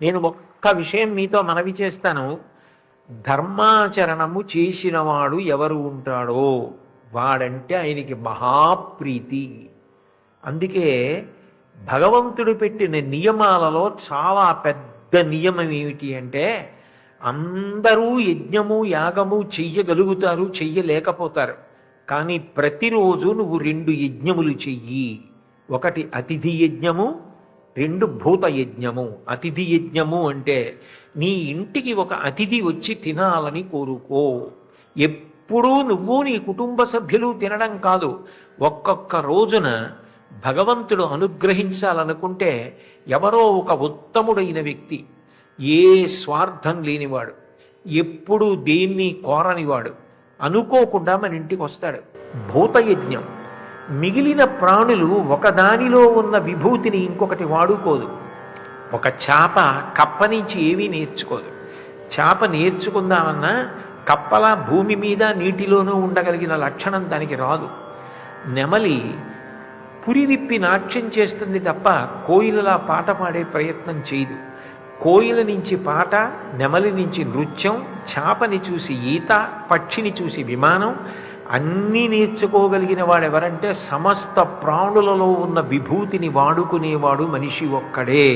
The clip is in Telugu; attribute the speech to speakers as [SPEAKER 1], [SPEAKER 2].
[SPEAKER 1] నేను ఒక్క విషయం మీతో మనవి చేస్తాను. ధర్మాచరణము చేసినవాడు ఎవరు ఉంటాడో వాడంటే ఆయనకి మహాప్రీతి. అందుకే భగవంతుడు పెట్టిన నియమాలలో చాలా పెద్ద నియమం ఏమిటి అంటే, అందరూ యజ్ఞము యాగము చెయ్యగలుగుతారు, చెయ్యలేకపోతారు. కానీ ప్రతిరోజు నువ్వు 2 యజ్ఞములు చెయ్యి. ఒకటి అతిథి యజ్ఞము, 2 భూత యజ్ఞము. అతిథి యజ్ఞము అంటే నీ ఇంటికి ఒక అతిథి వచ్చి తినాలని కోరుకో. ఎప్పుడూ నువ్వు నీ కుటుంబ సభ్యులు తినడం కాదు, ఒక్కొక్క రోజున భగవంతుడు అనుగ్రహించాలనుకుంటే ఎవరో ఒక ఉత్తముడైన వ్యక్తి, ఏ స్వార్థం లేనివాడు, ఎప్పుడు దేన్ని కోరనివాడు అనుకోకుండా మన ఇంటికి వస్తాడు. భూతయజ్ఞం, మిగిలిన ప్రాణులు ఒకదానిలో ఉన్న విభూతిని ఇంకొకటి వాడుకోదు. ఒక చేప కప్ప నుంచి ఏమీ నేర్చుకోదు. చేప నేర్చుకుందామన్నా కప్పలా భూమి మీద నీటిలోనూ ఉండగలిగిన లక్షణం దానికి రాదు. నెమలి పురి విప్పి నాట్యం చేస్తుంది తప్ప కోయిలలా పాట పాడే ప్రయత్నం చేయదు. కోయిల నుంచి పాట, నెమలి నుంచి నృత్యం, చేపని చూసి ఈత, పక్షిని చూసి విమానం, అన్నీ నేర్చుకోగలిగిన వాడెవరంటే సమస్త ప్రాణులలో ఉన్న విభూతిని వాడుకునేవాడు మనిషి ఒక్కడే.